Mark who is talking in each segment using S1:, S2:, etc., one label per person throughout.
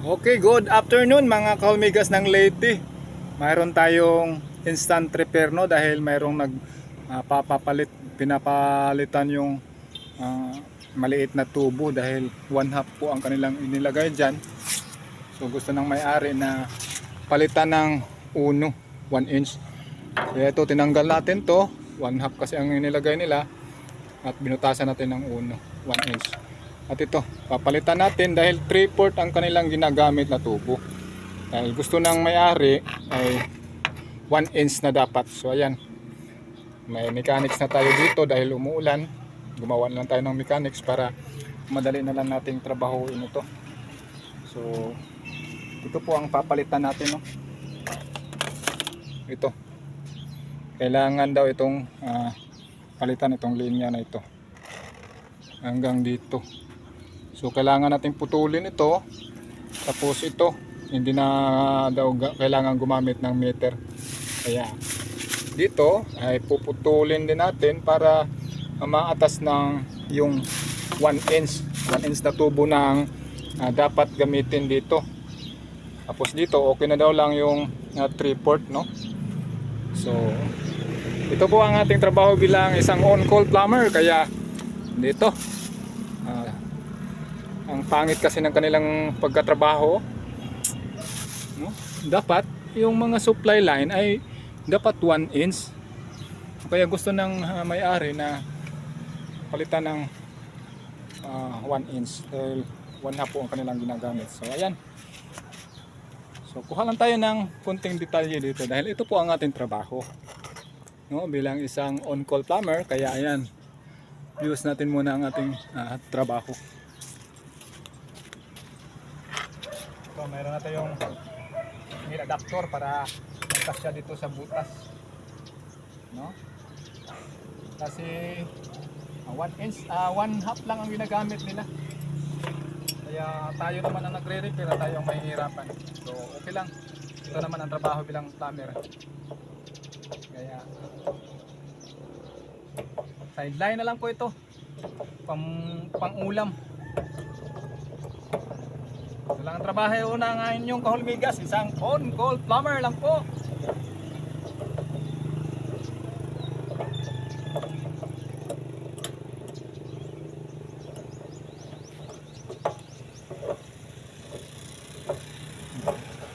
S1: Okay, good afternoon mga kahumigas ng Leyte. Mayroon tayong instant repair no dahil mayroong pinapalitan yung ah, maliit na tubo dahil 1/2 po ang kanilang inilagay diyan. So gusto ng may-ari na palitan ng uno, 1 inch. Kaya ito tinanggal natin to, 1/2 kasi ang inilagay nila at binutasan natin ng uno, 1 inch. At ito, papalitan natin dahil 3/4 ang kanilang ginagamit na tubo. Dahil gusto ng may-ari ay 1 inch na dapat. So ayan, may mechanics na tayo dito dahil umuulan. Gumawa na lang tayo ng mechanics para madali na lang nating trabahuin ito. So ito po ang papalitan natin, no? Ito. Kailangan daw itong palitan itong linya na ito. Hanggang dito. So kailangan natin putulin ito. Tapos ito, hindi na daw kailangan gumamit ng meter. Kaya dito ay puputulin din natin para maatas ng yung 1 inch. 1 inch na tubo na dapat gamitin dito. Tapos dito okay na daw lang yung 3/4, no? So ito po ang ating trabaho bilang isang on-call plumber. Kaya dito ang pangit kasi ng kanilang pagkatrabaho, no? Dapat yung mga supply line ay dapat 1 inch. Kaya gusto ng may-ari na palitan ng 1 inch dahil 1/2 po ang kanilang ginagamit. So ayan. So kuha lang tayo ng konting detalye dito dahil ito po ang ating trabaho, no? Bilang isang on-call plumber. Kaya ayan, use natin muna ang ating trabaho. So mayroon na tayong adapter para magkasya dito sa butas, no? Kasi 1 inch, 1/2 lang ang ginagamit nila. Kaya tayo naman ang nagre-repair, tayo ang mahihirapan. So okay lang, ito naman ang trabaho bilang plumber. Kaya sideline na lang po ito, pang ulam. Ito lang ang trabaho na nga inyong kahulmigas, isang on-call plumber lang po.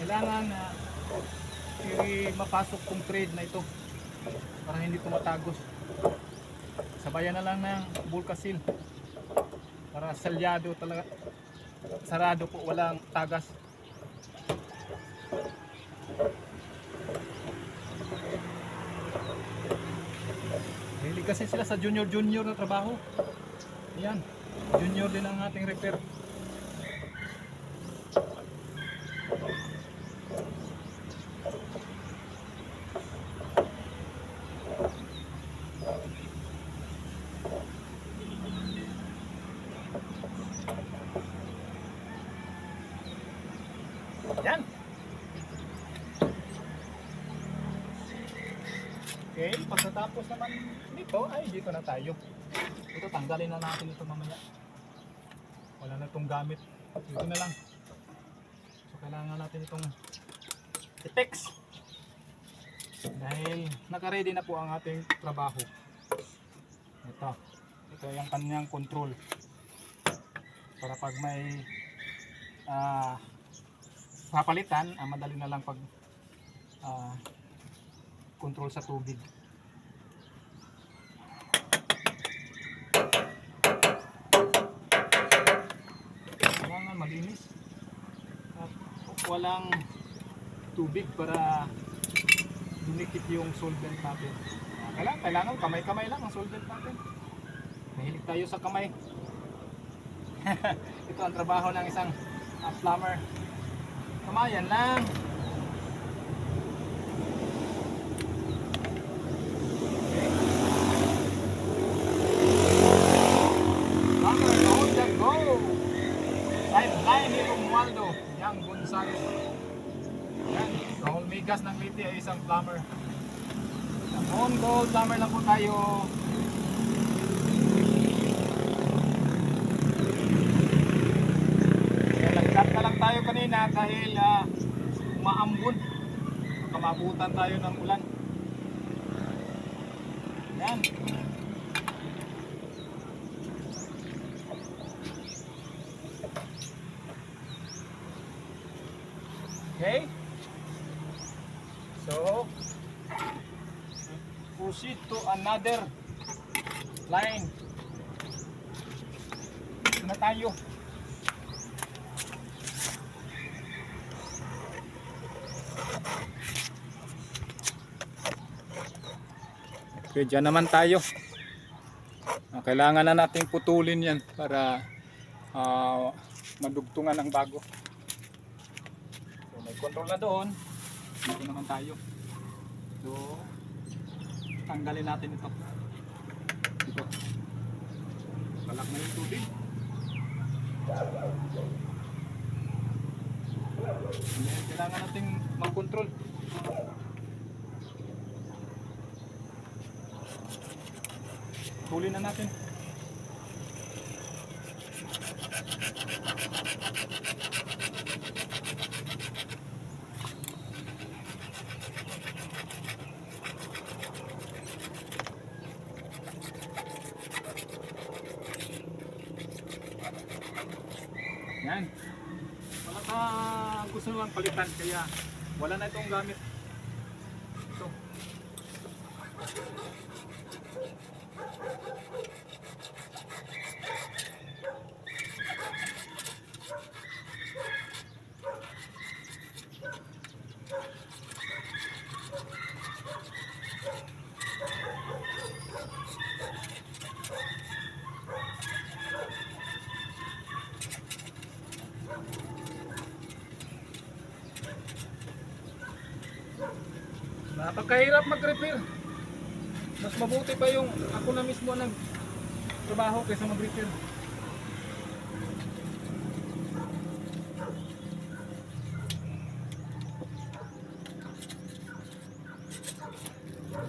S1: Kailangan mapasok kong trade na ito para hindi tumatagos. Sabayan na lang ng bulkasil para salyado talaga, sarado po, walang tagas. Hilig kasi sila sa junior na trabaho. Ayan, junior din ang ating repair. Yan. Okay, pagkatapos naman nito ay dito na tayo. Ito tanggalin na natin ito mamaya. Wala na itong gamit. Dito na lang. So kailangan natin itong i-fix. Dahil naka-ready na po ang ating trabaho. Ito yung kanyang control. Para pag may papalitan, madali na lang pag control sa tubig. Kailangan malinis at walang tubig para dumikit yung solvent natin. Kailangan kamay-kamay lang ang solvent natin. Mahilig tayo sa kamay. Ito ang trabaho ng isang plumber. Kamayan lang. Plumber on the go. Sideline ni Romualdo Yang Gonzales. Yan, kahulmigas ng Leyte ay isang plumber. On-call plumber lang po tayo. Nagkat na lang tayo kanina maabutan tayo ng ulan. Yan. Okay. So, proceed to another line. Ito na tayo. Okay, dyan naman tayo. Kailangan na nating putulin yan para madugtungan ang bago. So, may control na doon. Dito naman tayo. So, tanggalin natin ito. Dito. Balak na yung tubig. Kailangan nating mag-control. Huli na natin. Yan. Wala ka gusto naman palitan kaya wala na itong gamit. Ito. Napakahirap mag-repair. Mas mabuti pa yung ako na mismo ang nagtrabaho kaysa mag-repair.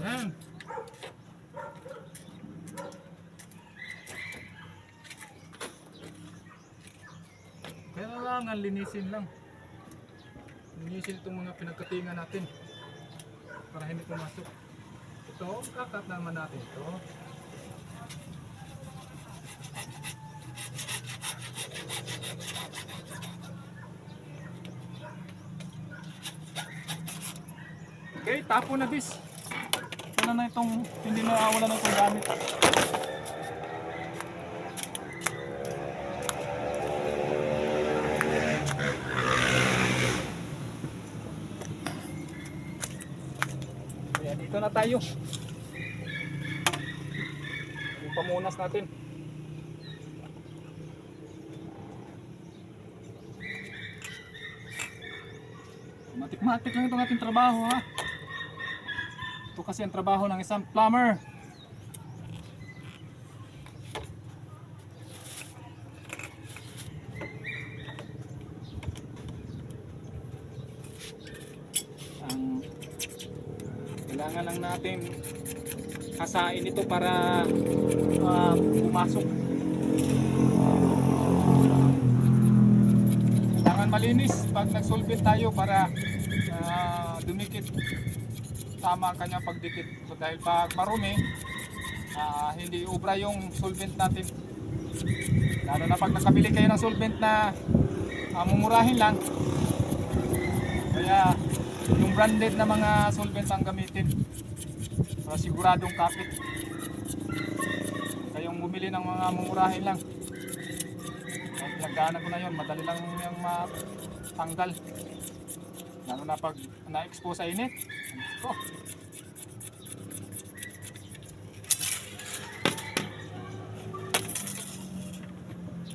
S1: Ayan. Kailangan linisin lang. Linisin itong mga pinagkatingan natin para hindi pumasok. Ito, kakat naman natin ito. Okay, tapo na this. Wala na itong, hindi na wala na itong gamit. Dito na tayo. Yung pamunas natin. Matik-matik lang itong ating trabaho, ha. Ito kasi ang trabaho ng isang plumber. Kailangan lang natin hasain ito para pumasok. Kailangan malinis pag nagsolvent tayo para dumikit tama ang kanyang pagdikit. So, dahil pag marumi, hindi ubra yung solvent natin. Lalo na pag nakabili kayo ng solvent na mumurahin lang. Kaya yung branded na mga solvents ang gamitin para siguradong kapit. Kayong bumili ng mga mumurahin lang. Kahit pinagdaanan ko na yun, madali lang yung matanggal. Lalo na pag na-expose sa init. Oh.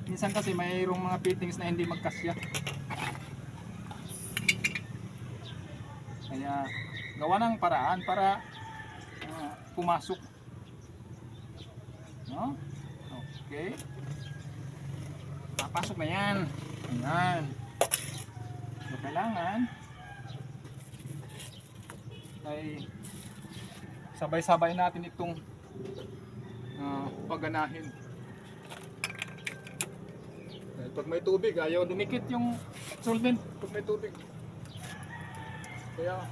S1: Minsan kasi mayroong mga fittings na hindi magkasya. Kaya gawa ng paraan para pumasok. No? Okay. Papasok na yan. Ayan. So, kailangan ay sabay-sabay natin itong pagganahin. Dahil pag may tubig, ayaw dumikit yung solvent pag may tubig. Kaya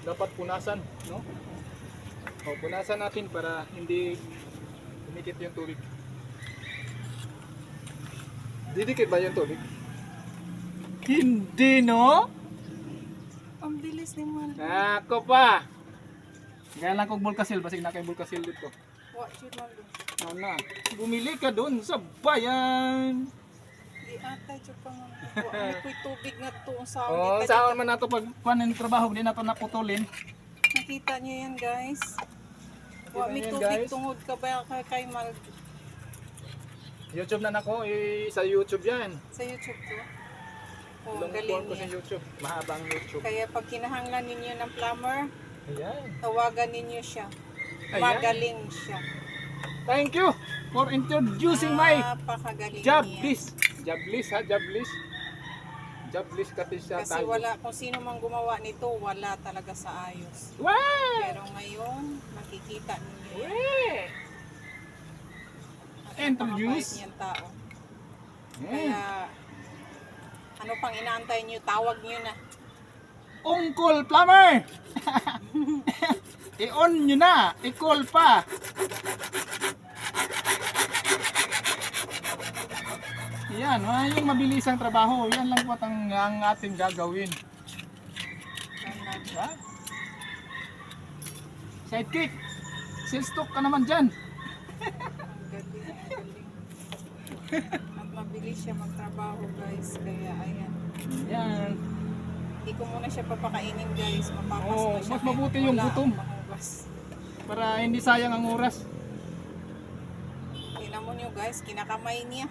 S1: dapat punasan, no? O, punasan natin para hindi dumikit yung tubig. Didikit ba yung tubig? Hindi, no?
S2: Ang bilis ni Mal.
S1: Ako pa! Gaya lang kong bulkasil, basig na kay bulkasil dito.
S2: Watch it, Maldo.
S1: Ano? Bumili ka doon sa bayan.
S2: Di atay, tsaka nga. Ano ko'y tubig nga to. Ang sound.
S1: Oh, saan man nato pag panin trabaho din nato naputulin.
S2: Nakita nyo yan, guys. Wa may
S1: yan,
S2: tubig
S1: guys.
S2: tungod ka ba kay Mal
S1: YouTube na nako, sa YouTube yan.
S2: sa YouTube to? Oh,
S1: Long
S2: galing
S1: form ko sa
S2: niya.
S1: YouTube, mahabang YouTube.
S2: Kaya pag kinahanglan ninyo ng plumber,
S1: Ayan.
S2: tawagan ninyo siya.
S1: Ayan.
S2: Magaling siya.
S1: Thank you for introducing my
S2: Napakagaling
S1: job
S2: niya.
S1: list. Job list ha, job list. Job list kasi siya
S2: Kasi
S1: tayo.
S2: wala, kung sino mang gumawa nito, wala talaga sa ayos.
S1: Wow!
S2: Pero ngayon, makikita ninyo yan.
S1: Weh!
S2: At
S1: Introduce.
S2: napakabait niyang tao.
S1: Mm.
S2: Kaya, ano pang inaantay niyo, tawag niyo na.
S1: Uncle Plumber! I-on nyo na! I-call pa! Yan, yung mabilisang trabaho. Yan lang po ang ating gagawin. Diba? Sidekick! Silstock ka naman dyan!
S2: Ang galing, ang galing. At mabilis siya magtrabaho, guys. Kaya, ayan.
S1: Yan.
S2: Hindi ko muna siya papakainin, guys. Mapapas
S1: Oo,
S2: na siya.
S1: mas mabuti yung
S2: Wala
S1: gutom.
S2: akong mahugas.
S1: Para hindi sayang ang oras.
S2: Tingnan mo niyo, guys. Kinakamay niya.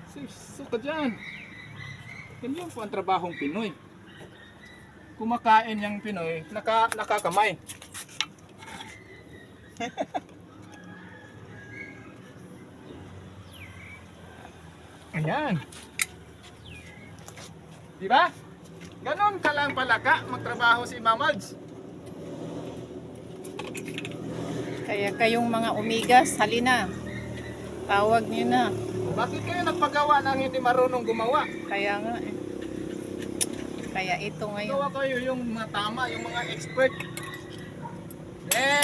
S1: Silstock ka dyan! Ganyan po ang trabahong Pinoy. Kumakain yung Pinoy, nakakamay. Ayan. Diba? Ganon ka lang pala ka magtrabaho si Mamads.
S2: Kaya kayong mga umigas, halina. Tawag niyo na.
S1: Bakit kayo nagpagawa ng hindi marunong gumawa?
S2: Kaya nga eh. Kaya ito ngayon.
S1: Gawa kayo yung mga tama, yung mga expert.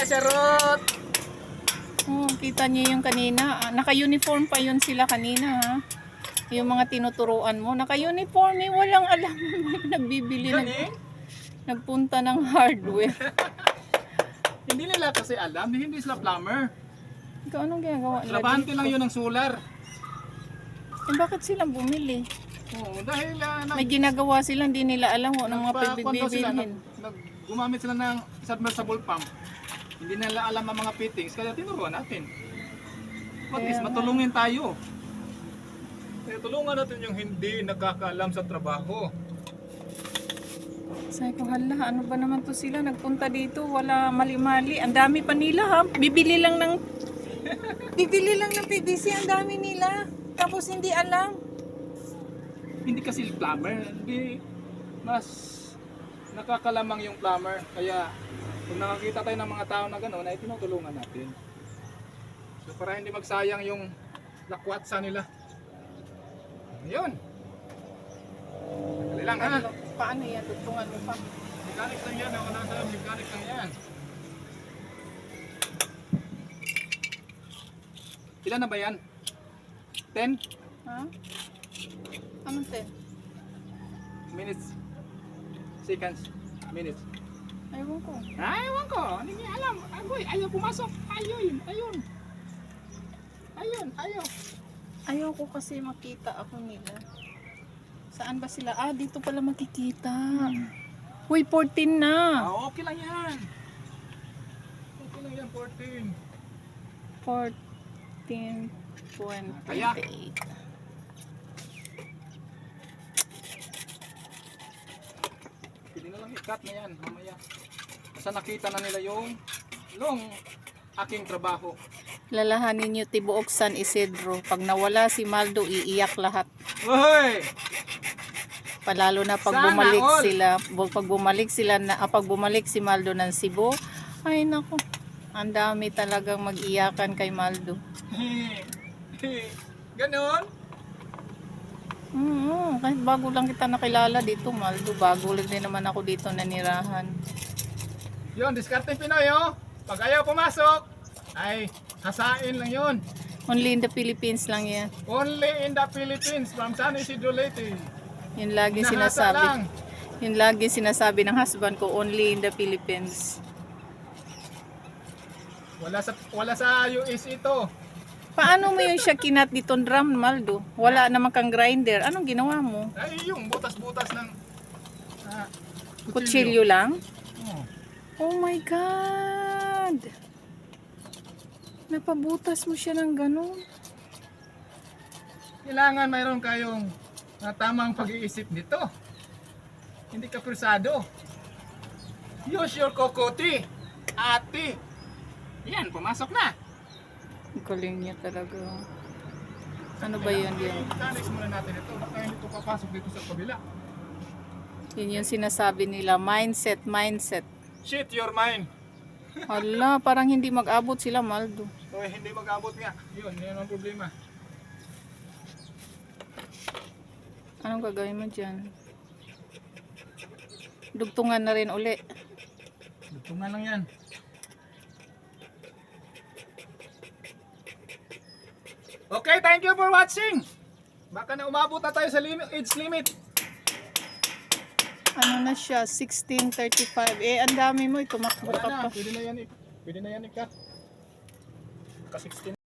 S1: Sirot!
S2: Oh, kita niyo yung kanina. Naka-uniform pa yun sila kanina, ha? Yung mga tinuturuan mo. Naka-uniform eh. Walang alam. Nagbibili. Nagpunta ng hardware.
S1: Hindi nila kasi alam, hindi sila plumber.
S2: Ikaw anong ginagawa nila
S1: Trabahante
S2: dito?
S1: lang yun ng solar.
S2: Eh, bakit silang bumili?
S1: Oo, dahil
S2: May ginagawa sila, hindi nila alam kung anong mga
S1: nagpakuan daw sila,
S2: pagbibilhin.
S1: gumamit sila ng submersible pump. Hindi nila alam ang mga fittings, kaya tinuruan natin. At
S2: Kaya
S1: least
S2: nga.
S1: matulungin tayo. Kaya tulungan natin yung hindi nakakaalam sa trabaho.
S2: Sabi ko, hala, ano ba naman to sila? Nagpunta dito, wala mali-mali. Ang dami pa nila, ha? Bibili lang ng PVC, ang dami nila. Tapos hindi alam.
S1: Hindi kasi plumber, hindi mas nakakalamang yung plumber. Kaya kung nakakita tayo ng mga tao na gano'n, ay tinutulungan natin. So para hindi magsayang yung lakwatsa nila. Ayun. Dali lang ha.
S2: Paano yan? Tutungan mo pa.
S1: Mechanic lang yan. Ako nasa mechanic lang yan. Ilan na ba yan? 10
S2: Ha? Anong 10?
S1: minutes. Seconds. Minutes.
S2: Aywan ko.
S1: Ewan ko, hindi niya alam. Agoy, ayaw pumasok. Ayun, ayun. Ayun, ayaw.
S2: Ayaw ko kasi makita ako nila. Saan ba sila? Ah, dito pala makikita. Uy, 14 na.
S1: Okay lang yan. Okay lang yan, 14.
S2: 14.28.
S1: Pili na lang i-cut na yan, mamaya. Basta nakita na nila yung aking trabaho.
S2: Lalahanin niyo Tibuok San Isidro. Pag nawala si Maldo, iiyak lahat.
S1: Uy!
S2: Palalo na pag
S1: Sana
S2: bumalik
S1: all.
S2: sila, pag bumalik si Maldo ng Cebu, ay nako, ang dami talagang mag-iyakan kay Maldo.
S1: Ganon?
S2: Kahit bago lang kita nakilala dito, Maldo. Bago lang din naman ako dito nanirahan.
S1: Yun, discarding Pinoy, oh. Pag ayaw pumasok, ay hasain lang yun.
S2: Only in the Philippines lang yan.
S1: Only in the Philippines, from San Isidro Leyte.
S2: Yun lagi
S1: Nahasa
S2: sinasabi.
S1: lang.
S2: Yun lagi sinasabi ng husband ko, only in the Philippines.
S1: Wala sa US ito.
S2: Paano mo yung siya kinat dito drum, Maldo? Wala naman kang grinder. Anong ginawa mo?
S1: Ay, yung butas-butas ng
S2: Kutsilyo lang?
S1: Oh.
S2: Oh my God! Napabutas mo siya ng ganun.
S1: Kailangan mayroon kayong tamang pag-iisip nito. Hindi ka presado. Use your kokote. Ate. Yan, pumasok na.
S2: Ang galing niya talaga. Ano ba yun yun?
S1: Mechanics muna natin ito. Baka hindi ito papasok dito sa kabila.
S2: Yun yung sinasabi nila, mindset.
S1: Shit your mind.
S2: Hala, parang hindi mag-abot sila, Maldo.
S1: So, hindi mag-abot nga. Yun ang problema.
S2: Anong gagawin mo dyan? Dugtungan na rin uli.
S1: Lutungan lang yan. Okay, thank you for watching. Baka na umabot na tayo sa age limit.
S2: Ano na siya? 16:35. Ang dami mo. Tumakbo
S1: Wala
S2: ka
S1: na,
S2: pa.
S1: pwede na yan. Pwede na yan ikat. Ka 16.